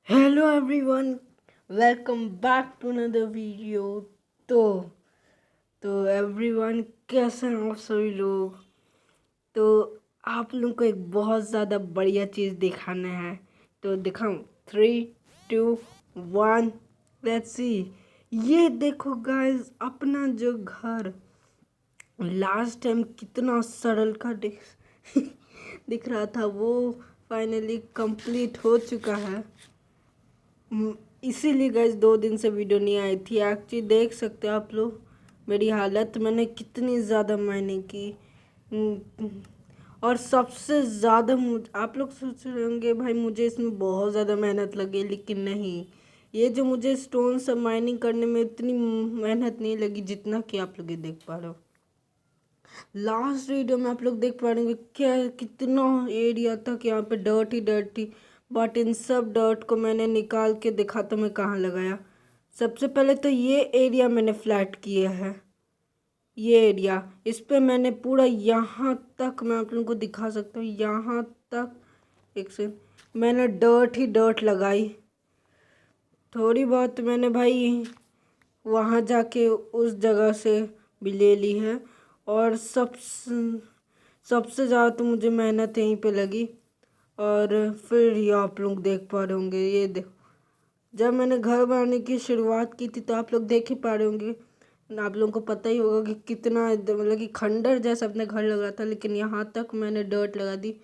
Hello everyone, welcome back to another video. तो everyone, कैसे हैं आप सभी लोग। तो आप लोग को एक बहुत ज़्यादा बढ़िया चीज़ दिखाना है, तो दिखाऊं। 3, 2, 1, लेट्स सी। ये देखो गाइस, अपना जो घर लास्ट टाइम कितना सरल का दिख रहा था, वो फाइनली कंप्लीट हो चुका है। इसीलिए गाइस 2 दिन से वीडियो नहीं आई थी। एक्चुअली देख सकते हो आप लोग मेरी हालत, मैंने कितनी ज़्यादा मेहनत की। और सबसे ज़्यादा आप लोग सोच रहे होंगे भाई मुझे इसमें बहुत ज़्यादा मेहनत लगी, लेकिन नहीं। ये जो मुझे स्टोन सब माइनिंग करने में इतनी मेहनत नहीं लगी जितना कि आप लोग ये देख पा रहे हो। लास्ट वीडियो में आप लोग देख पा रहे होंगे क्या कितना एरिया था कि यहाँ पे डर्ट ही डर्ट थी। बट इन सब डर्ट को मैंने निकाल के दिखा तो मैं कहाँ लगाया। सबसे पहले तो ये एरिया मैंने फ्लैट किया है। ये एरिया, इस पे मैंने पूरा यहाँ तक, मैं आप लोगों को दिखा सकता हूँ, यहाँ तक एक से मैंने डर्ट ही डर्ट लगाई। थोड़ी बहुत मैंने भाई वहाँ जाके उस जगह से भी ले ली है। और सबसे ज़्यादा तो मुझे मेहनत यहीं पे लगी। और फिर ये आप लोग देख पा रहे होंगे, ये देखो, जब मैंने घर बनाने की शुरुआत की थी तो आप लोग देख ही पा रहे होंगे। आप लोगों को पता ही होगा कि कितना मतलब कि खंडर जैसा अपने घर लगा था, लेकिन यहाँ तक मैंने डर्ट लगा दी।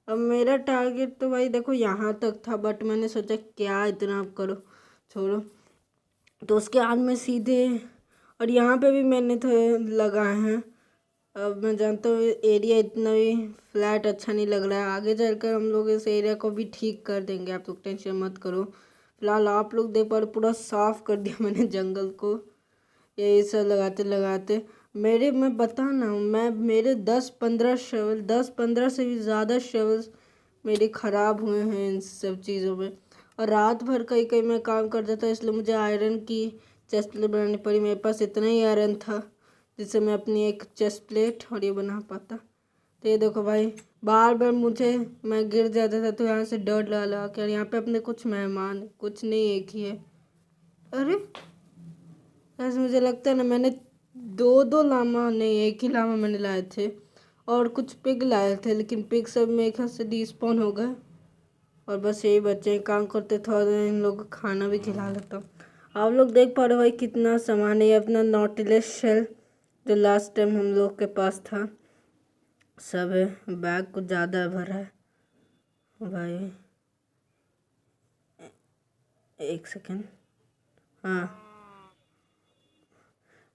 अब मेरा टारगेट तो भाई देखो यहाँ तक था, बट मैंने सोचा क्या इतना आप करो, छोड़ो। तो उसके बाद में सीधे, और यहाँ पे भी मैंने तो लगाए हैं। अब मैं जानता हूँ एरिया इतना भी फ्लैट अच्छा नहीं लग रहा है, आगे चलकर हम लोग इस एरिया को भी ठीक कर देंगे, आप लोग टेंशन मत करो। फिलहाल आप लोग देख पा रहे, पूरा साफ कर दिया मैंने जंगल को, यही सब लगाते लगाते। मैं बताना, मैं मेरे 10-15 से भी ज़्यादा शेवल्स मेरे ख़राब हुए हैं इन सब चीज़ों में। और रात भर कहीं कहीं मैं काम करता था, इसलिए मुझे आयरन की चेस्ट प्लेट बनानी पड़ी। मेरे पास इतना ही आयरन था जिससे मैं अपनी एक चेस्ट प्लेट और ये बना पाता। तो ये देखो भाई, बार बार मैं गिर जाता था तो यहाँ से डर्ट लगा कर। यहाँ पे अपने कुछ मेहमान, कुछ नहीं एक ही है। अरे ऐसे मुझे लगता है ना, मैंने दो दो लामा नहीं, एक ही लामा मैंने लाए थे और कुछ पिग लाए थे, लेकिन पिग सब मेरे ख्याल से डिस्पॉन हो गए। और बस यही बच्चे काम करते थे और इन लोगों को खाना भी खिला लेता हूँ। आप लोग देख पा रहे हो भाई कितना सामान है। ये अपना नॉटिलस शेल जो लास्ट टाइम हम लोग के पास था, सब है। बैग कुछ ज़्यादा भरा है भाई, एक सेकेंड। हाँ,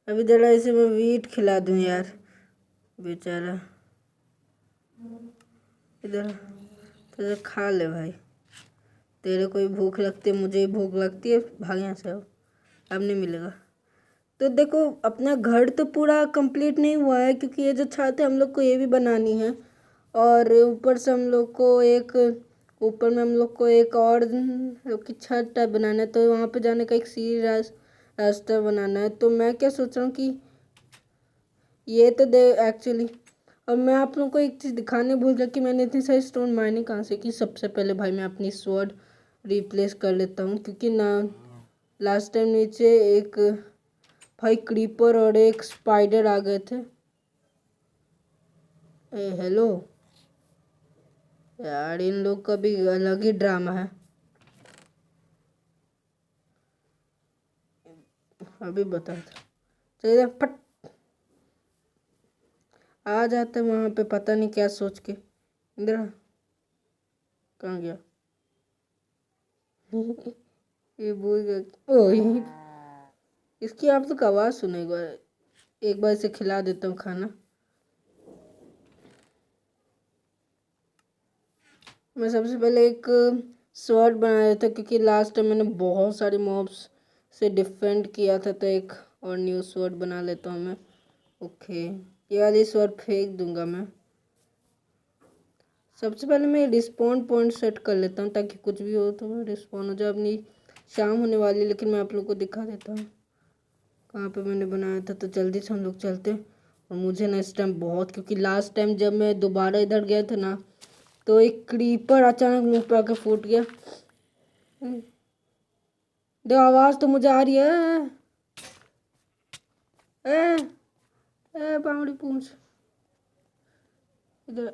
अभी जरा इसे मैं वीट खिला दूँ यार, बेचारा। इधर तो खा ले भाई, तेरे को भी भूख लगती है, मुझे भी भूख लगती है। भाग यहाँ से, अब नहीं मिलेगा। तो देखो, अपना घर तो पूरा कंप्लीट नहीं हुआ है, क्योंकि ये जो छत है हम लोग को ये भी बनानी है। और ऊपर से हम लोग को एक, ऊपर में हम लोग को एक और की छत टाइप बनाना है, तो वहाँ पे जाने का एक सीढ़ी रास्ता बनाना है। तो मैं क्या सोच रहा हूँ कि ये तो दे एक्चुअली, और मैं आप लोगों को एक चीज़ दिखाने भूल गया कि मैंने इतनी सारी स्टोन माइनिंग कहाँ से की। सबसे पहले भाई मैं अपनी स्वॉर्ड रिप्लेस कर लेता हूँ, क्योंकि ना लास्ट टाइम नीचे एक भाई क्रीपर और एक स्पाइडर आ गए थे। ए हेलो यार, इन लोग का भी अलग ही ड्रामा है। अभी बता था, चलिए फट आ जाते वहाँ पे, पता नहीं क्या सोच के। इधर कहाँ गया? ये भूल गया। ओ यही, इसकी आप लोग आवाज़ सुनो एक बार। एक बार इसे खिला देता हूँ खाना। मैं सबसे पहले एक स्वॉर्ड बनाया था, क्योंकि लास्ट टाइम मैंने बहुत सारे मॉब्स से डिफेंड किया था, तो एक और न्यू स्वॉर्ड बना लेता हूँ मैं। ओके, ये वाली स्वॉर्ड फेंक दूंगा मैं। सबसे पहले मैं रिस्पॉन पॉइंट सेट कर लेता हूँ, ताकि कुछ भी हो तो रिस्पॉन हो जाए। अपनी शाम होने वाली है, लेकिन मैं आप लोग को दिखा देता हूँ कहाँ पे मैंने बनाया था। तो जल्दी से हम लोग चलते हैं। और मुझे ना इस टाइम बहुत, क्योंकि लास्ट टाइम जब मैं दोबारा इधर गया था ना, तो एक क्रीपर अचानक मुंह पे आके फूट गया। दो आवाज तो मुझे आ रही है। ए ए बावड़ी पूंछ इधर।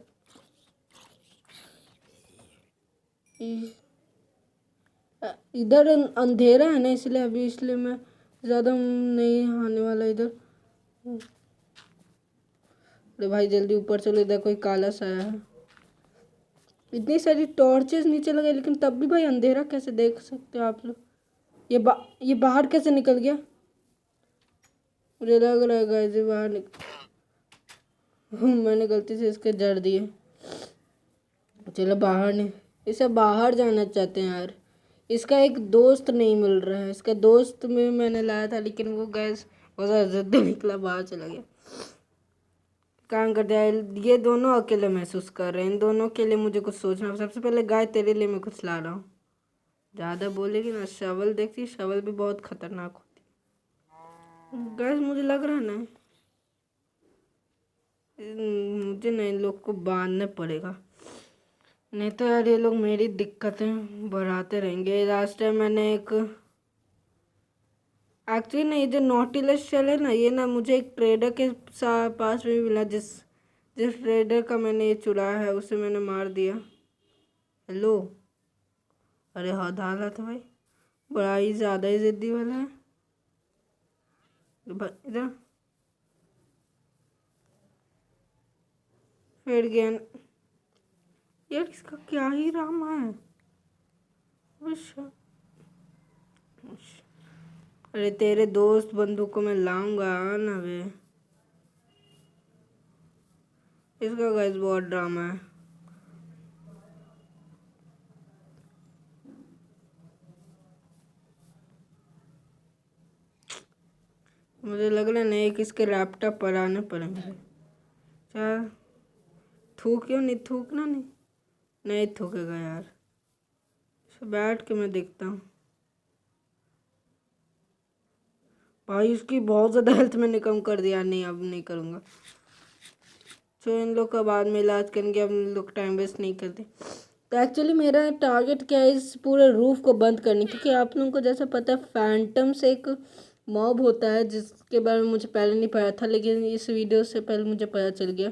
इधर अंधेरा है ना, इसलिए अभी, इसलिए मैं ज़्यादा नहीं आने वाला इधर। अरे भाई जल्दी ऊपर चलो, इधर कोई काला सा आया है। इतनी सारी टॉर्चेस नीचे लगे, लेकिन तब भी भाई अंधेरा कैसे देख सकते हो आप लोग। ये बाहर कैसे निकल गया? मुझे लग रहा है गाइस ये बाहर मैंने गलती से इसके जड़ दिए। चलो बाहर नहीं, इसे बाहर जाना चाहते हैं यार। इसका एक दोस्त नहीं मिल रहा है। इसका दोस्त में मैंने लाया था, लेकिन वो गैस बहुत ज़्यादा निकला, बाहर चला गया। काम कर दिया। ये दोनों अकेले महसूस कर रहे हैं। इन दोनों के लिए मुझे कुछ सोचना। सबसे पहले गाय तेरे लिए मैं कुछ ला रहा हूँ। ज़्यादा बोलेगी ना। शवल देखती, शवल भी बहुत खतरनाक होती। गैस मुझे लग रहा है ना, मुझे ना इन लोग को बांधना पड़ेगा, नहीं तो यार ये लोग मेरी दिक्कतें बढ़ाते रहेंगे। लास्ट टाइम मैंने एक एक्चुअली ना, ये जो नॉटिलस शेल है ना, ये ना मुझे एक ट्रेडर के पास में भी मिला। जिस जिस ट्रेडर का मैंने ये चुराया है, उसे मैंने मार दिया। हेलो। अरे हाँ डाला था भाई, बड़ा ही ज़्यादा ही ज़िद्दी वाला है। इधर फिर गया यार, इसका क्या ही राम है। अच्छा, अरे तेरे दोस्त बंदूक को मैं लाऊंगा ना वे। इसका गाइस बहुत ड्रामा है। मुझे लग रहा है नहीं कि इसके लैपटॉप पर आने पड़ेंगे। चल थूक, क्यों नहीं थूकना, नहीं थूकेगा यार। बैठ के मैं देखता हूँ। भाई उसकी बहुत ज़्यादा हेल्थ मैंने कम कर दिया। नहीं अब नहीं करूँगा। तो इन लोग का बाद में इलाज करेंगे, अब इन लोग टाइम वेस्ट नहीं करते। तो एक्चुअली मेरा टारगेट क्या है, इस पूरे रूफ को बंद करने, क्योंकि आप लोगों को जैसा पता है फैंटम्स एक मॉब होता है, जिसके बारे में मुझे पहले नहीं पता था, लेकिन इस वीडियो से पहले मुझे पता चल गया।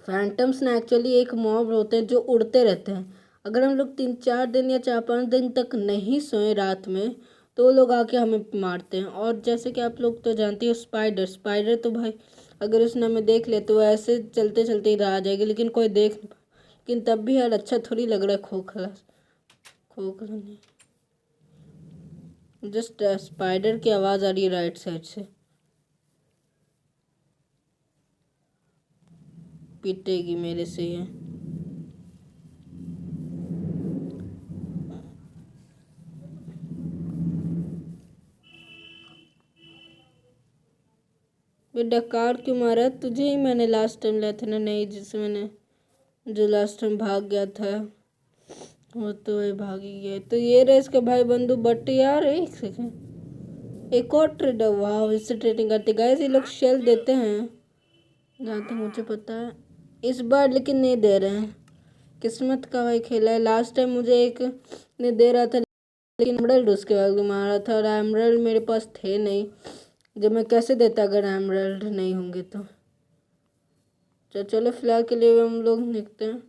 फैंटम्स ना एक्चुअली एक मॉब होते हैं जो उड़ते रहते हैं। अगर हम लोग 3-4 दिन या 4-5 दिन तक नहीं सोए रात में, तो वो लोग आके हमें मारते हैं। और जैसे कि आप लोग तो जानते हो, स्पाइडर तो भाई अगर उसने हमें देख लिया तो वो ऐसे चलते चलते ही आ जाएगी, लेकिन कोई देख नहीं पाए। लेकिन तब भी यार अच्छा थोड़ी लग रहा है खोखला खोखला नहीं। जस्ट स्पाइडर की आवाज़ आ रही है राइट साइड से। पीटेगी मेरे से ये। वे डकार क्यों मारा? तुझे ही मैंने लास्ट टाइम लाया था ना, नहीं जिससे मैंने जो लास्ट टाइम भाग गया था, वो तो वही भाग ही गया। तो ये रहे इसके भाई बंधु। बट यार एक सेकेंड, एक और ट्रेडर, वाह इससे ट्रेडिंग करते गाइस। ये लोग शेल देते हैं जहाँ तक मुझे पता है, इस बार लेकिन नहीं दे रहे हैं। किस्मत का भाई खेला है। लास्ट टाइम मुझे एक ने दे रहा था, लेकिन एमरल्ड उसके बाद मारा था, और एमरल्ड मेरे पास थे नहीं। जब मैं कैसे देता अगर एमरल्ड नहीं होंगे तो। चलो फिलहाल के लिए हम लोग निकलते हैं।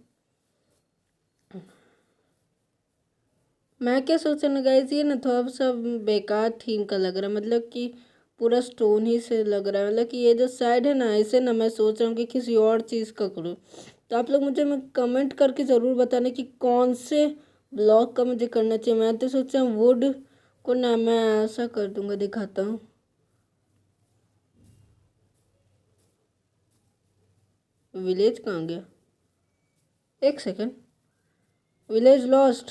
मैं क्या सोचा ना गाइस, ये ना थोड़ा सा बेकार थीम का लग रहा है, मतलब कि पूरा स्टोन ही से लग रहा है। मतलब कि ये जो साइड है ना, इसे ना मैं सोच रहा हूँ कि किसी और चीज़ का करूँ। तो आप लोग मुझे कमेंट करके ज़रूर बताना कि कौन से ब्लॉक का मुझे करना चाहिए। मैं तो सोच रहा हूँ वुड को ना मैं ऐसा कर दूँगा, दिखाता हूँ। विलेज कहाँ गया? एक सेकेंड, विलेज लॉस्ट?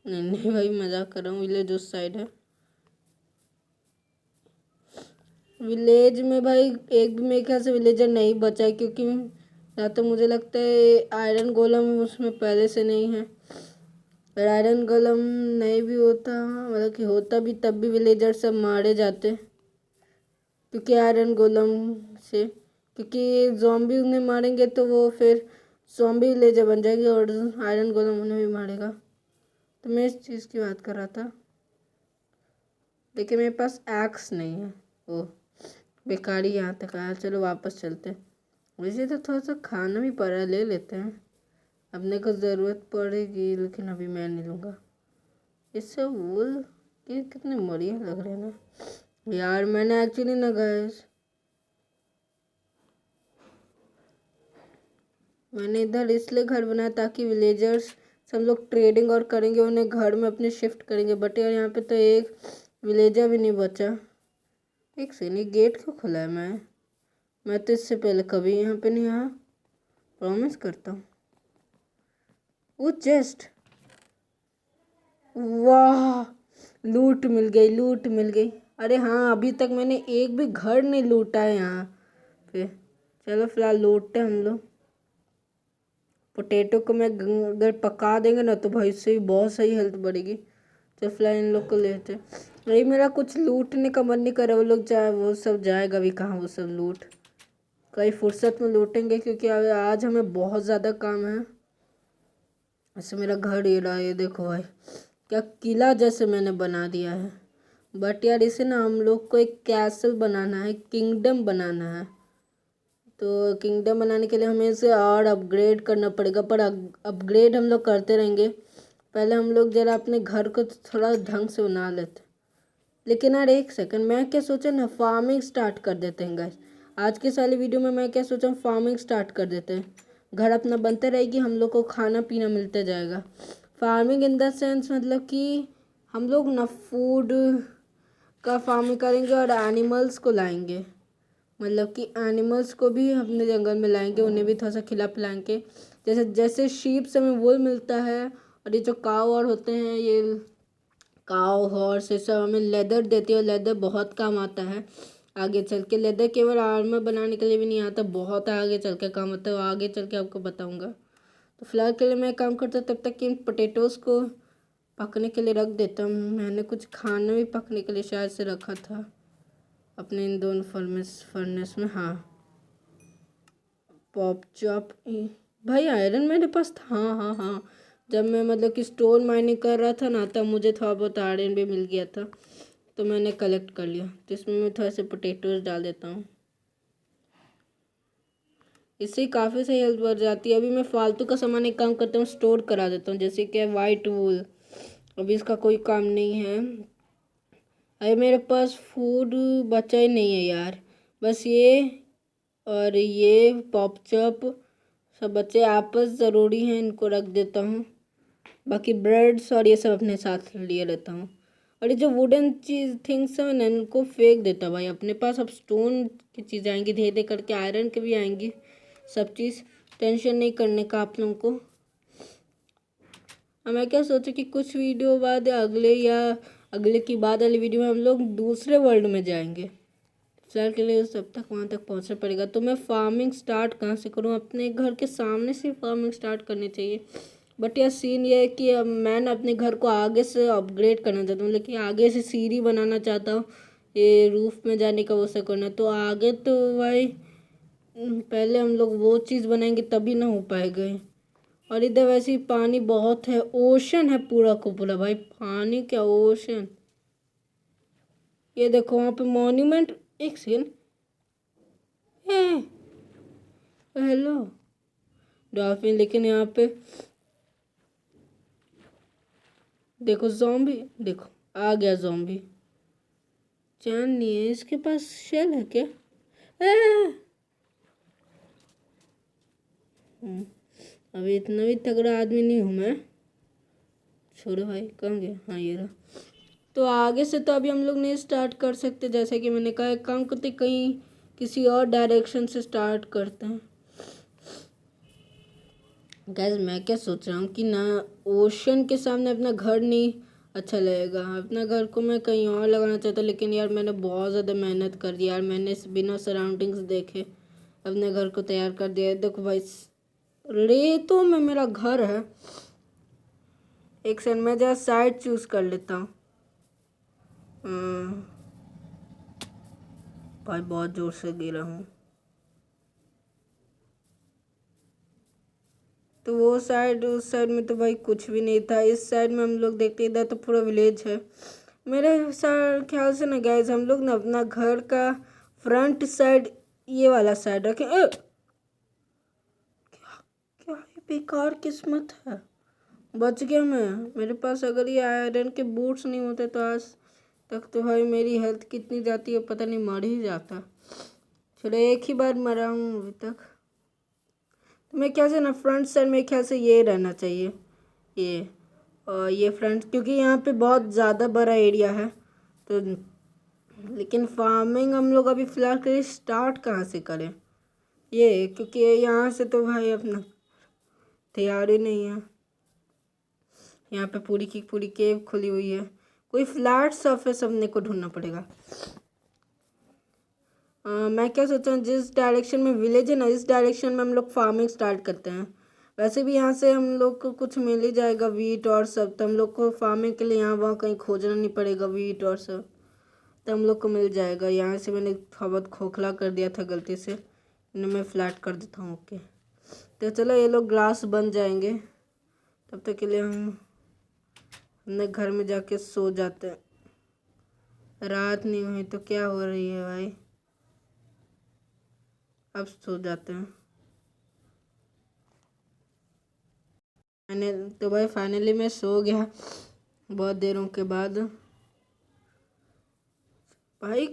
नहीं नहीं भाई मजाक कर रहा हूँ, विलेज उस साइड है। विलेज में भाई एक भी मेरे ख्याल से विलेजर नहीं बचा है, क्योंकि जहाँ तक मुझे लगता है आयरन गोलम उसमें पहले से नहीं है। अगर आयरन गोलम नहीं भी होता, मतलब कि होता भी, तब भी विलेजर सब मारे जाते, क्योंकि आयरन गोलम से, क्योंकि जॉम्बी उन्हें मारेंगे तो वो फिर जॉम्बी विलेजर बन जाएगी, और आयरन गोलम उन्हें भी मारेगा। तो मैं इस चीज़ की बात कर रहा था, लेकिन मेरे पास एक्स नहीं है। ओ बेकारी यहाँ तक आया। चलो वापस चलते हैं। वैसे तो थोड़ा सा खाना भी पड़ा, ले लेते हैं, अपने को ज़रूरत पड़ेगी, लेकिन अभी मैं नहीं लूँगा। इससे वूल ये कितने बढ़िया लग रहे हैं ना यार। मैंने एक्चुअली ना गाइस, मैंने इधर इसलिए घर बनाया ताकि विलेजर्स सब लोग ट्रेडिंग और करेंगे, उन्हें घर में अपने शिफ्ट करेंगे। बट यार यहाँ पे तो एक विलेजर भी नहीं बचा। एक सेकंड, ये गेट क्यों खुला है? मैं तो इससे पहले कभी यहाँ पे नहीं आया, प्रॉमिस करता हूँ। वो चेस्ट, वाह, लूट मिल गई, लूट मिल गई। अरे हाँ, अभी तक मैंने एक भी घर नहीं लूटा है यहाँ पे। चलो फिलहाल लूटते हम लोग। पोटैटो को मैं अगर पका देंगे ना तो भाई इससे भी बहुत सही हेल्थ बढ़ेगी। तो फिलहाल इन लोग को लेते। भाई मेरा कुछ लूटने का मन नहीं कर रहा। वो लोग जाए, वो सब जाएगा भी कहाँ वो सब लूट। कई फुर्सत में लूटेंगे, क्योंकि आज हमें बहुत ज़्यादा काम है। ऐसे मेरा घर ये रहा, ये देखो भाई, क्या किला जैसे मैंने बना दिया है। बट यार इसे ना हम लोग को एक कैसल बनाना है, किंगडम बनाना है। तो किंगडम बनाने के लिए हमें इसे और अपग्रेड करना पड़ेगा। पर अपग्रेड हम लोग करते रहेंगे। पहले हम लोग ज़रा अपने घर को थोड़ा ढंग से बना लेते। लेकिन यार एक सेकंड, मैं क्या सोचा ना, फार्मिंग स्टार्ट कर देते हैं गाइस। आज के सारी वीडियो में मैं क्या सोचा हूँ, फार्मिंग स्टार्ट कर देते हैं। घर अपना बनते रहेगी, हम लोग को खाना पीना मिलता जाएगा। फार्मिंग इन द सेंस मतलब कि हम लोग ना फूड का फार्मिंग करेंगे और एनिमल्स को लाएंगे। मतलब कि एनिमल्स को भी अपने जंगल में लाएंगे, उन्हें भी थोड़ा सा खिला पिलाएंगे। जैसे जैसे शीप से हमें वूल मिलता है, और ये जो काव और होते हैं, ये काव हॉर्स, ये सब हमें लेदर देती है। और लेदर बहुत काम आता है आगे चल के। लेदर केवल आर्मर बनाने के लिए भी नहीं आता, बहुत आगे चल के काम आता है। आगे चल के आपको बताऊंगा। तो फिलहाल के लिए मैं काम करता हूँ, तब तक कि इन पोटैटोज़ को पकने के लिए रख देता हूँ। मैंने कुछ खाना भी पकने के लिए शायद से रखा था अपने इन दोनों फर्नेस में। हाँ, पॉप चॉप भाई, आयरन मेरे पास था। हाँ हाँ हाँ, जब मैं मतलब कि स्टोन माइनिंग कर रहा था ना, तब मुझे थोड़ा बहुत आयरन भी मिल गया था, तो मैंने कलेक्ट कर लिया। तो इसमें मैं थोड़ा से पोटैटोज डाल देता हूँ, इससे काफ़ी सही हेल्थ बढ़ जाती है। अभी मैं फालतू का सामान एक काम करता हूँ, स्टोर करा देता हूँ, जैसे कि वाइट वूल। अभी इसका कोई काम नहीं है। अरे मेरे पास फूड बचा ही नहीं है यार, बस ये और ये पॉप चॉप सब बच्चे आपस ज़रूरी हैं, इनको रख देता हूँ। बाकी ब्रेड्स और ये सब अपने साथ लिए रहता हूँ। और ये जो वुडन चीज़ थिंग्स हैं ना, इनको फेंक देता भाई। अपने पास अब स्टोन की चीज़ आएंगी धीरे धीरे करके, आयरन की भी आएंगी सब चीज़। टेंशन नहीं करने का आप लोगों को। मैं क्या सोचा कि कुछ वीडियो बाद अगले की बाद वाली वीडियो में हम लोग दूसरे वर्ल्ड में जाएंगे। फिलहाल के लिए तब तक वहाँ तक पहुँचना पड़ेगा। तो मैं फार्मिंग स्टार्ट कहाँ से करूँ? अपने घर के सामने से फार्मिंग स्टार्ट करनी चाहिए। बट यार सीन ये है कि अब मैं ना अपने घर को आगे से अपग्रेड करना चाहता हूँ, लेकिन आगे से सीढ़ी बनाना चाहता हूँ, ये रूफ में जाने का वो सब करना। तो आगे तो भाई पहले हम लोग वो चीज़ बनाएंगे तभी ना हो पाएगा। और इधर वैसे ही पानी बहुत है, ओशन है पूरा को पूरा भाई, पानी क्या ओशन। ये देखो वहाँ पे मॉन्यूमेंट। एक सेकेंड, हेलो डॉल्फिन। लेकिन यहाँ पे देखो ज़ॉम्बी, देखो आ गया ज़ॉम्बी। चैन नहीं है इसके पास, शेल है क्या? अभी इतना भी तगड़ा आदमी नहीं हूँ मैं। छोड़ो भाई, कहाँ गया? हाँ ये रहा। तो आगे से तो अभी हम लोग नहीं स्टार्ट कर सकते, जैसे कि मैंने कहा, एक काम करते कहीं किसी और डायरेक्शन से स्टार्ट करते हैं। गैस मैं क्या सोच रहा हूँ कि ना, ओशन के सामने अपना घर नहीं अच्छा लगेगा। अपना घर को मैं कहीं और लगाना चाहता, लेकिन यार मैंने बहुत ज़्यादा मेहनत कर दी यार। मैंने बिना सराउंडिंग्स देखे अपने घर को तैयार कर दिया। देखो भाई, रेतों में मेरा घर है। एक सेकंड, मैं जरा साइड चूज़ कर लेता हूँ। भाई बहुत ज़ोर से गिरा हूँ। तो वो साइड, उस साइड में तो भाई कुछ भी नहीं था। इस साइड में हम लोग देखते इधर तो पूरा विलेज है। मेरे ख्याल से ना गाइस हम लोग ना अपना घर का फ्रंट साइड ये वाला साइड रखें। क्या ये बेकार किस्मत है, बच गया मैं। मेरे पास अगर ये आयरन के बूट्स नहीं होते तो आज तक तो भाई मेरी हेल्थ कितनी जाती है पता नहीं, मर ही जाता। चलो एक ही बार मरा हूँ अभी तक। तो मैं क्या से ना फ्रंट साइड में ख्याल से ये रहना चाहिए, ये और ये फ्रंट, क्योंकि यहाँ पे बहुत ज़्यादा बड़ा एरिया है। तो लेकिन फार्मिंग हम लोग अभी फ़िलहाल के लिए स्टार्ट कहाँ से करें, ये क्योंकि यहाँ से तो भाई अपना तैयार ही नहीं है। यहाँ पे पूरी की पूरी केव खुली हुई है। कोई फ्लैट सरफेस अपने को ढूंढना पड़ेगा। मैं क्या सोच रहा हूँ, जिस डायरेक्शन में विलेज है ना इस डायरेक्शन में हम लोग फार्मिंग स्टार्ट करते हैं। वैसे भी यहाँ से हम लोग को कुछ मिल ही जाएगा, वीट और सब। तो हम लोग को फार्मिंग के लिए यहाँ वहाँ कहीं खोजना नहीं पड़ेगा, वीट और सब तो हम लोग को मिल जाएगा। यहाँ से मैंने बहुत खोखला कर दिया था गलती से, इन्हें मैं फ्लैट कर देता हूँ। ओके तो चलो ये लोग ग्रास बन जाएंगे, तब तक के लिए हम अपने घर में जाके सो जाते हैं। रात नहीं हुई तो क्या हो रही है भाई, अब सो जाते हैं। मैंने तो भाई फाइनली मैं सो गया बहुत देरों के बाद। भाई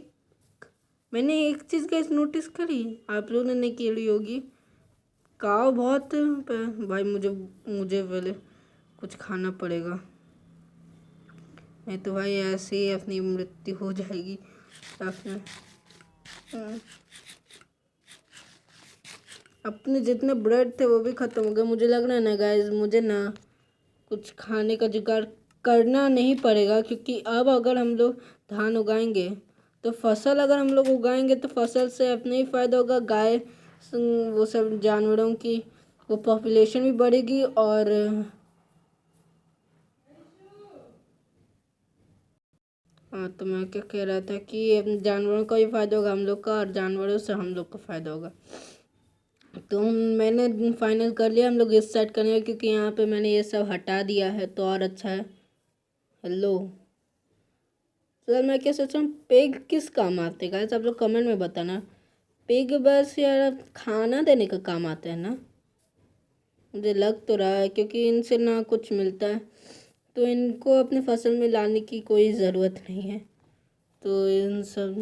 मैंने एक चीज़ का नोटिस करी, आप लोगों ने नहीं की होगी। काव बहुत भाई मुझे मुझे पहले कुछ खाना पड़ेगा, नहीं तो भाई ऐसे ही अपनी मृत्यु हो जाएगी। अपने जितने ब्रेड थे वो भी ख़त्म हो गए। मुझे लग रहा है ना गाइस, मुझे ना कुछ खाने का जुगाड़ करना नहीं पड़ेगा, क्योंकि अब अगर हम लोग धान उगाएंगे तो फसल, अगर हम लोग उगाएंगे तो फसल से अपने ही फ़ायदा होगा। गाय वो सब जानवरों की वो पॉपुलेशन भी बढ़ेगी। और हाँ, तो मैं क्या कह रहा था कि जानवरों का भी फ़ायदा होगा हम लोग का, और जानवरों से हम लोग का फ़ायदा होगा। तो मैंने फाइनल कर लिया, हम लोग इस साइड करेंगे, क्योंकि यहाँ पे मैंने ये सब हटा दिया है तो और अच्छा है। हेलो सर, मैं क्या सोच रहा हूँ, पेग किस काम आते हैं गाइस, आप लोग कमेंट में बताना। पेग बस यार खाना देने का काम आता है ना, मुझे लग तो रहा है, क्योंकि इनसे ना कुछ मिलता है तो इनको अपने फसल में लाने की कोई ज़रूरत नहीं है। तो इन सब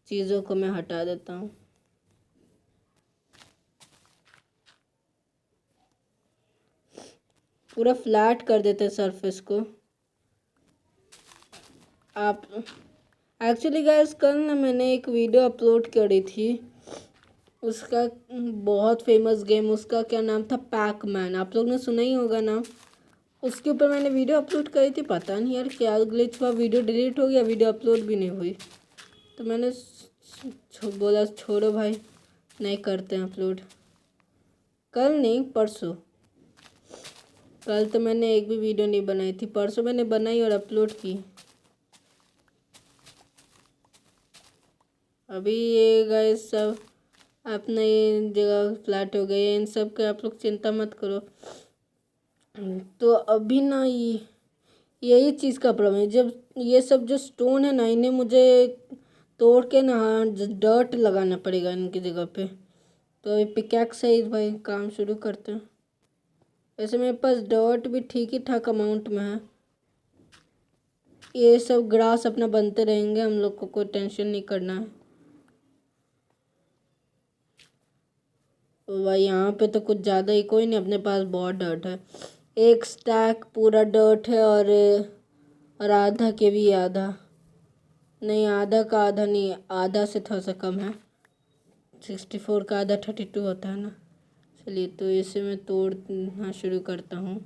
चीज़ों को मैं हटा देता हूँ। पूरा फ्लैट कर देते हैं सरफेस को। आप एक्चुअली गाइस कल ना मैंने एक वीडियो अपलोड करी थी, उसका बहुत फेमस गेम, उसका क्या नाम था, पैक मैन, आप लोग ने सुना ही होगा नाम। उसके ऊपर मैंने वीडियो अपलोड करी थी, पता नहीं यार क्या ग्लिच हुआ, वीडियो डिलीट हो गया, वीडियो अपलोड भी नहीं हुई। तो मैंने बोला छोड़ो भाई, नहीं करते हैं अपलोड। कल नहीं परसों, कल तो मैंने एक भी वीडियो नहीं बनाई थी, परसों मैंने बनाई और अपलोड की। अभी ये गाइस सब अपना ये जगह फ्लैट हो गई है, इन सब का आप लोग चिंता मत करो। तो अभी ना यही चीज़ का प्रॉब्लम है, जब ये सब जो स्टोन है ना इन्हें मुझे तोड़ के ना डर्ट लगाना पड़ेगा इनकी जगह पे। तो अभी पिकैक्स से ही भाई काम शुरू करते हैं। वैसे मेरे पास डर्ट भी ठीक ही ठाक अमाउंट में है, ये सब ग्रास अपना बनते रहेंगे, हम लोग को कोई टेंशन नहीं करना है। तो भाई यहाँ पे तो कुछ ज़्यादा ही, कोई नहीं, अपने पास बहुत डर्ट है। एक स्टैक पूरा डर्ट है, और आधा के भी आधा नहीं, आधा का आधा नहीं, आधा से थोड़ा सा कम है। 64 का आधा 32 होता है ना। चलिए तो इसे मैं तोड़ना शुरू करता हूँ।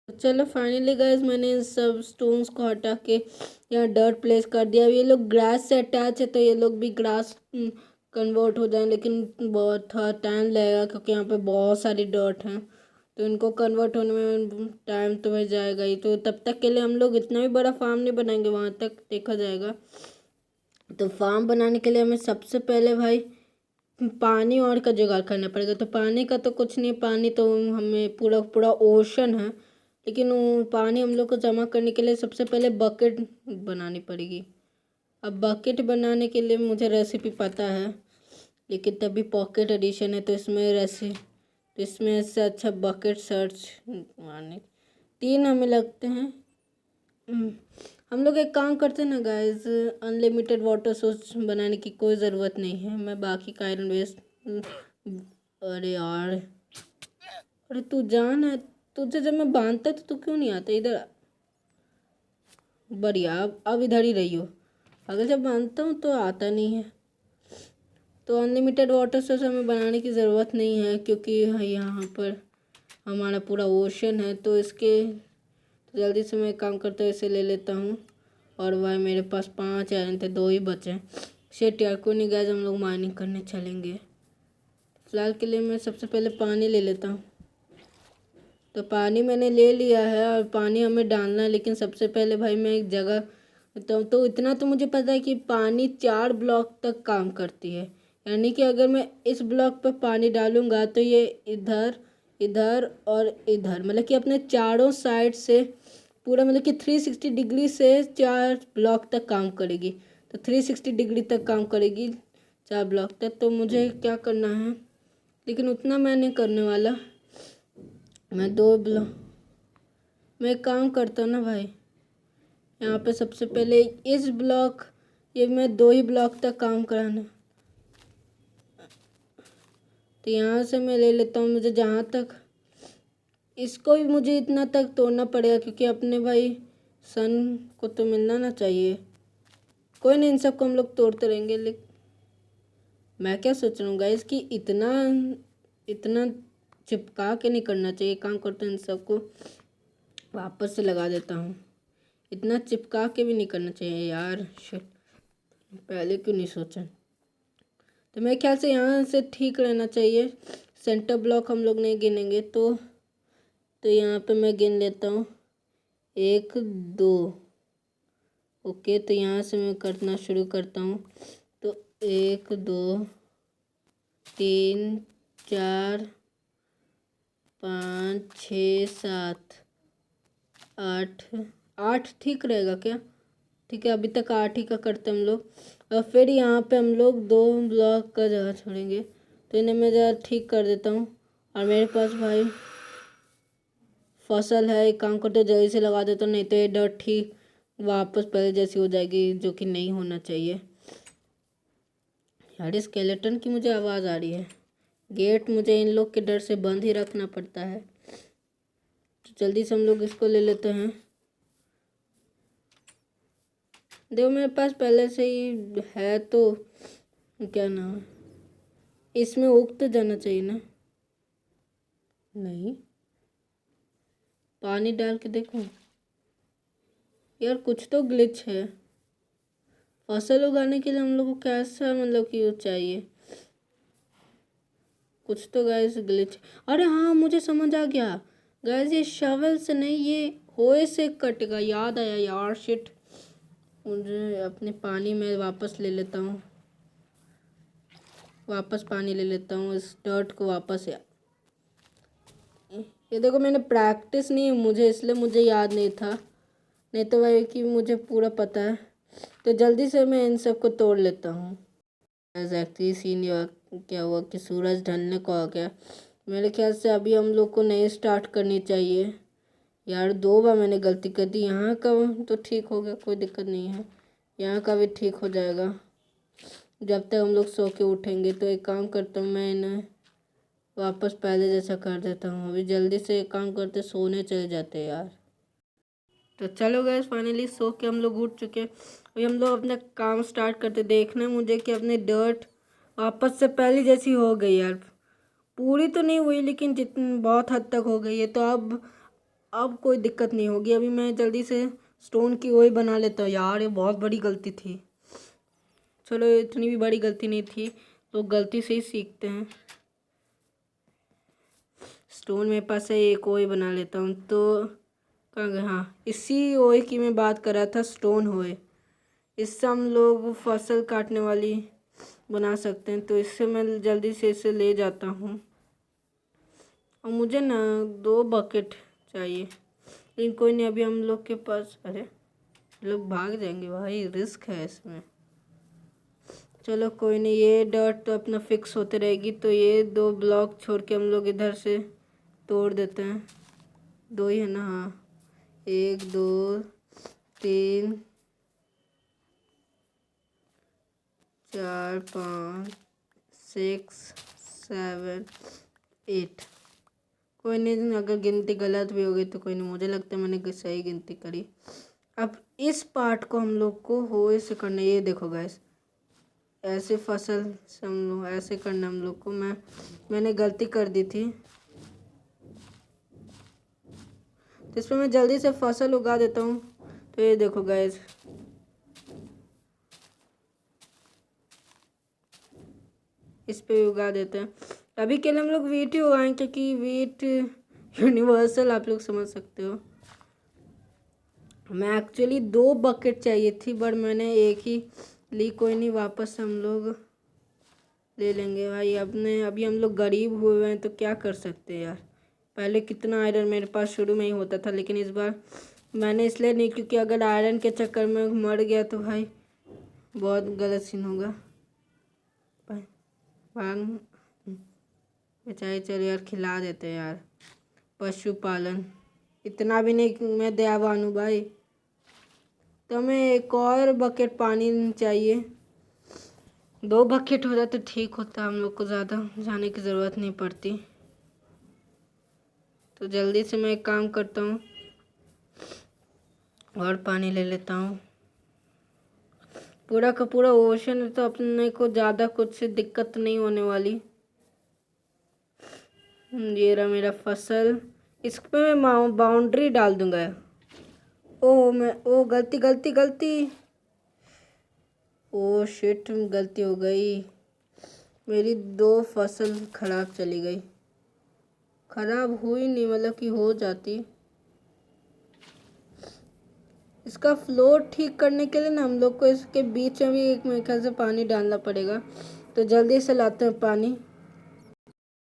तो चलो फाइनली गाइस मैंने इन सब स्टोन्स को हटा के यहाँ डर्ट प्लेस कर दिया। अब ये लोग ग्रास से अटैच है तो ये लोग भी ग्रास कन्वर्ट हो जाए, लेकिन बहुत टाइम लगेगा, क्योंकि यहाँ पे बहुत सारी डर्ट हैं तो इनको कन्वर्ट होने में टाइम तो वह जाएगा ही। तो तब तक के लिए हम लोग इतना भी बड़ा फार्म नहीं बनाएंगे, वहाँ तक देखा जाएगा। तो फार्म बनाने के लिए हमें सबसे पहले भाई पानी और का जुगाड़ करना पड़ेगा। तो पानी का तो कुछ नहीं, पानी तो हमें पूरा पूरा ओशन है, लेकिन वो पानी हम लोग को जमा करने के लिए सबसे पहले बकेट बनानी पड़ेगी। अब बकेट बनाने के लिए मुझे रेसिपी पता है, लेकिन तभी पॉकेट एडिशन है तो इसमें इससे अच्छा बकेट सर्च मारने 3 हमें लगते हैं। हम लोग एक काम करते हैं ना गाइस, अनलिमिटेड वाटर सोर्स बनाने की कोई ज़रूरत नहीं है। मैं बाकी का आयरन वेस्ट अरे यार, अरे तू जान है, तुझे जब मैं बांधता तो तू क्यों नहीं आता इधर? बढ़िया, अब इधर ही रही हो। अगर जब बांधता हूँ तो आता नहीं है। तो अनलिमिटेड वाटर सोर्स हमें बनाने की ज़रूरत नहीं है, क्योंकि यहाँ पर हमारा पूरा ओशन है। तो तो जल्दी से मैं काम करता हूँ, इसे ले लेता हूँ। और वह मेरे पास 5 आयरन थे, 2 ही बचे। शिट यार, कोई नहीं गाइस, हम लोग माइनिंग करने चलेंगे। फ़िलहाल के लिए मैं सबसे पहले पानी ले लेता हूँ। तो पानी मैंने ले लिया है और पानी हमें डालना है, लेकिन सबसे पहले भाई मैं एक जगह तो इतना तो मुझे पता है कि पानी 4 ब्लॉक तक काम करती है। यानी कि अगर मैं इस ब्लॉक पर पानी डालूँगा तो ये इधर इधर और इधर, मतलब कि अपने चारों साइड से पूरा, मतलब कि 360 डिग्री से 4 ब्लॉक तक काम करेगी। तो 360 डिग्री तक काम करेगी 4 ब्लॉक तक। तो मुझे क्या करना है, लेकिन उतना मैं नहीं करने वाला। मैं एक काम करता हूँ ना भाई, यहाँ पे सबसे पहले ये मैं 2 ही ब्लॉक तक काम कराना। तो यहाँ से मैं ले लेता हूँ, मुझे जहाँ तक इसको भी मुझे इतना तक तोड़ना पड़ेगा, क्योंकि अपने भाई सन को तो मिलना ना चाहिए। कोई नहीं, इन सबको हम लोग तोड़ते रहेंगे। लेकिन मैं क्या सोच रहा हूँ गाइस कि इतना चिपका के नहीं करना चाहिए। काम करते हैं, इन सबको वापस से लगा देता हूँ। इतना चिपका के भी नहीं करना चाहिए यार, शिट, पहले क्यों नहीं सोचा। तो मेरे ख्याल से यहाँ से ठीक रहना चाहिए। सेंटर ब्लॉक हम लोग नहीं गिनेंगे। तो यहाँ पे मैं गिन लेता हूँ 1 2। ओके, तो यहाँ से मैं करना शुरू करता हूँ। तो 1 2 3 4 5 6 7 8 ठीक रहेगा क्या? ठीक है, अभी तक 8 ही का करते हम लोग। और फिर यहाँ पे हम लोग 2 ब्लॉक का जगह छोड़ेंगे। तो इन्हें मैं ज़रा ठीक कर देता हूँ। और मेरे पास भाई फसल है, एक काम करते जल्दी से लगा देता हूँ, नहीं तो ये डर ठीक वापस पहले जैसी हो जाएगी, जो कि नहीं होना चाहिए। यार स्केलेटन की मुझे आवाज़ आ रही है। गेट मुझे इन लोग के डर से बंद ही रखना पड़ता है। तो जल्दी से हम लोग इसको ले लेते हैं। देखो मेरे पास पहले से ही है, तो क्या नाम है, इसमें उग तो जाना चाहिए ना? नहीं, पानी डाल के देखूं। यार कुछ तो ग्लिच है। फसल उगाने के लिए हम लोग को कैसा, मतलब कि वो चाहिए कुछ तो गैस ग्लिच। अरे हाँ, मुझे समझ आ गया गैस, ये शवल से नहीं, ये होए से कटेगा। याद आया यार, शिट। मुझे अपने पानी में वापस ले लेता हूँ, वापस पानी ले लेता हूँ, इस डर्ट को वापस। ये देखो, मैंने प्रैक्टिस नहीं है मुझे, इसलिए मुझे याद नहीं था, नहीं तो वही कि मुझे पूरा पता है। तो जल्दी से मैं इन सब को तोड़ लेता हूँ। एग्जैक्टली सीन क्या हुआ कि सूरज ढलने को आ गया। मेरे ख्याल से अभी हम लोग को नई स्टार्ट करनी चाहिए। यार 2 बार मैंने गलती कर दी। यहाँ का तो ठीक हो गया, कोई दिक्कत नहीं है। यहाँ का भी ठीक हो जाएगा जब तक हम लोग सो के उठेंगे। तो एक काम करता हूँ, मैं इन्हें वापस पहले जैसा कर देता हूँ। अभी जल्दी से एक काम करते, सोने चले जाते हैं यार। तो चलो गैस, फाइनली सो के हम लोग उठ चुके हैं। अभी हम लोग अपना काम स्टार्ट करते। देखना है मुझे कि अपने डर्ट वापस से पहले जैसी हो गई यार। पूरी तो नहीं हुई, लेकिन जितनी बहुत हद तक हो गई है। तो अब कोई दिक्कत नहीं होगी। अभी मैं जल्दी से स्टोन की वही बना लेता हूँ। यार ये बहुत बड़ी गलती थी। चलो, इतनी भी बड़ी गलती नहीं थी, तो गलती से ही सीखते हैं। स्टोन मेरे पास है, एक वही बना लेता हूँ। तो कहाँ गया? हाँ, इसी ओए की मैं बात कर रहा था, स्टोन होए। इससे हम लोग फसल काटने वाली बना सकते हैं। तो इससे मैं जल्दी से इसे ले जाता हूँ। और मुझे ना 2 बकेट चाहिए, लेकिन कोई नहीं, अभी हम लोग के पास, अरे लोग भाग जाएंगे भाई, रिस्क है इसमें। चलो कोई नहीं, ये डॉट तो अपना फिक्स होते रहेगी। तो ये 2 ब्लॉक छोड़ के हम लोग इधर से तोड़ देते हैं। 2 ही है ना, हाँ, 1 2 3 4 5 6 7 8। कोई नहीं, अगर गिनती गलत भी हो गई तो कोई नहीं, मुझे लगता है मैंने सही गिनती करी। अब इस पार्ट को हम लोग को हो ऐसे करना। ये देखो गैस, ऐसे फसल हम ऐसे करना हम लोग को। मैंने गलती कर दी थी, तो इसमें मैं जल्दी से फसल उगा देता हूँ। तो ये देखो गैस, इस पे उगा देते हैं। अभी के लिए हम लोग वीट ही उगाएं, क्योंकि वीट यूनिवर्सल, आप लोग समझ सकते हो। मैं एक्चुअली 2 बकेट चाहिए थी, बट मैंने एक ही ली। कोई नहीं, वापस हम लोग ले लेंगे भाई। अभी हम लोग गरीब हुए हैं तो क्या कर सकते हैं यार। पहले कितना आयरन मेरे पास शुरू में ही होता था, लेकिन इस बार मैंने इसलिए नहीं, क्योंकि अगर आयरन के चक्कर में मर गया तो भाई बहुत गलत सीन होगा। भाग बेचारे, चलो यार खिला देते हैं यार। पशुपालन इतना भी नहीं मैं दयावान हूँ भाई। तो हमें एक और बकेट पानी चाहिए। 2 बकेट हो जाए तो ठीक होता, हम लोग को ज़्यादा जाने की ज़रूरत नहीं पड़ती। तो जल्दी से मैं एक काम करता हूँ और पानी ले लेता हूँ। पूरा का पूरा ओशन है, तो अपने को ज़्यादा कुछ दिक्कत नहीं होने वाली। ये रहा मेरा फसल, इस पे मैं बाउंड्री डाल दूंगा। गलती गलती गलती, ओ शिट, गलती हो गई। मेरी 2 फसल खराब चली गई। खराब हुई नहीं, मतलब कि हो जाती। इसका फ्लो ठीक करने के लिए ना हम लोग को इसके बीच में भी एक मेरे ख्याल से पानी डालना पड़ेगा। तो जल्दी से लाते हैं पानी।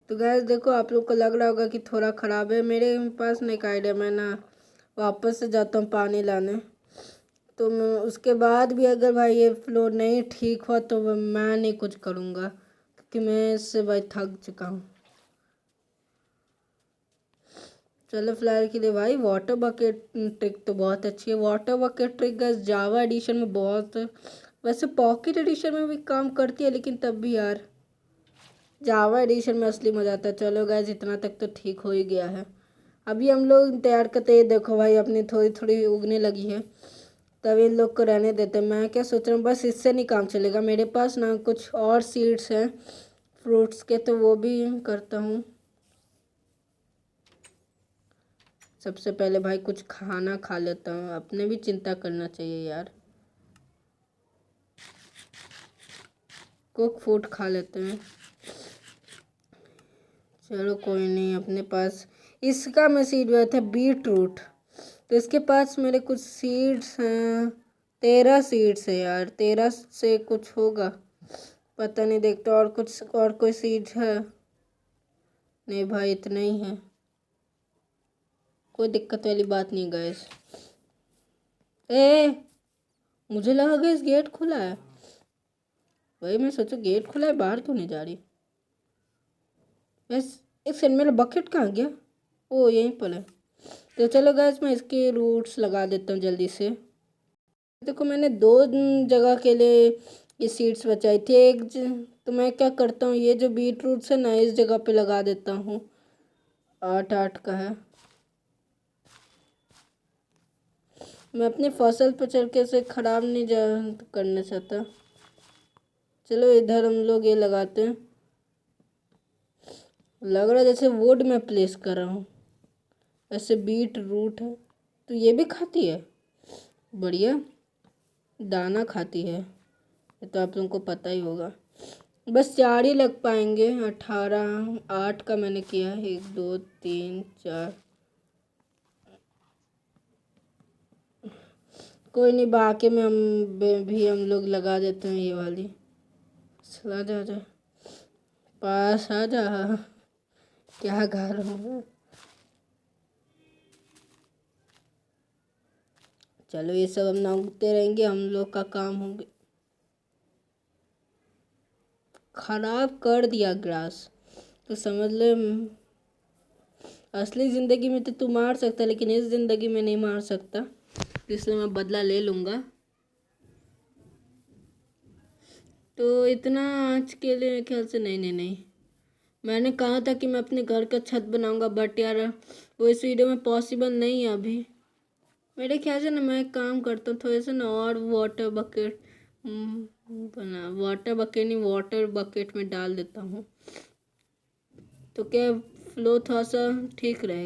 तो गैस देखो, आप लोग को लग रहा होगा कि थोड़ा ख़राब है। मेरे पास नहीं, एक आइडिया, मैं ना वापस से जाता हूँ पानी लाने। तो मैं उसके बाद भी अगर भाई ये फ्लो नहीं ठीक हुआ तो मैं नहीं कुछ करूँगा, क्योंकि मैं इससे भाई थक चुका हूँ। चलो फिलहाल के लिए भाई, वाटर बकेट ट्रिक तो बहुत अच्छी है। Water bucket trick gas Java edition में बहुत, वैसे पॉकेट एडिशन में भी काम करती है, लेकिन तब भी यार जावा एडिशन में असली मज़ा आता है। चलो गैस, इतना तक तो ठीक हो ही गया है। अभी हम लोग तैयार करते हैं। देखो भाई, अपनी थोड़ी थोड़ी उगने लगी है, तब इन लोग को रहने देते हैं। मैं क्या सोच रहा हूँ, बस इससे नहीं काम चलेगा। मेरे पास ना कुछ और सीड्स हैं फ्रूट्स के, तो वो भी करता हूँ। सबसे पहले भाई कुछ खाना खा लेता हूँ, अपने भी चिंता करना चाहिए यार। कुक फूड खा लेते हैं। चलो कोई नहीं, अपने पास इसका मैं सीड हुआ था बीट रूट, तो इसके पास मेरे कुछ सीड्स हैं। 13 सीड्स है यार, 13 से कुछ होगा पता नहीं, देखते और कुछ और कोई सीड्स है। नहीं भाई, इतना ही है, कोई दिक्कत वाली बात नहीं गैस। ए मुझे लगा गैस गेट खुला है, भाई मैं सोचा गेट खुला है, बाहर क्यों नहीं जा रही। बस एक सेकंड, मेरा बकेट कहाँ गया। ओ यहीं पर है। तो चलो गैस, मैं इसके रूट्स लगा देता हूँ जल्दी से। देखो मैंने 2 जगह के लिए ये सीड्स बचाई थी। तो मैं क्या करता हूँ, ये जो बीट रूट्स है ना, इस जगह पे लगा देता हूँ। 8 का है। मैं अपनी फसल पर चढ़ के इसे ख़राब नहीं करना चाहता। चलो इधर हम लोग ये लगाते हैं। लग रहा है जैसे वुड में प्लेस कर रहा हूँ। ऐसे बीट रूट है, तो ये भी खाती है, बढ़िया दाना खाती है। ये तो आप लोगों को पता ही होगा। बस 4 ही लग पाएंगे। 18, 8 का मैंने किया है। 1 2 3 4, कोई नहीं, बाकी में भी हम लोग लगा देते हैं ये वाली। चला जा जा पास आ जा। क्या गा रहा हूँ। चलो ये सब हम नांगते रहेंगे, हम लोग का काम होंगे। खराब कर दिया ग्लास तो समझ ले। असली ज़िंदगी में तो तू मार सकता लेकिन इस ज़िंदगी में नहीं मार सकता, इसलिए मैं बदला ले लूँगा। तो इतना आज के लिए मेरे ख्याल से नहीं। मैंने कहा था कि मैं अपने घर का छत बनाऊंगा, बट यार वो इस वीडियो में पॉसिबल नहीं है अभी। मेरे ख्याल से ना मैं एक काम करता हूँ, थोड़े से ना और वाटर बकेट नहीं, वाटर बकेट में डाल देता हूँ तो क्या फ्लो थोड़ा सा ठीक रहेगा।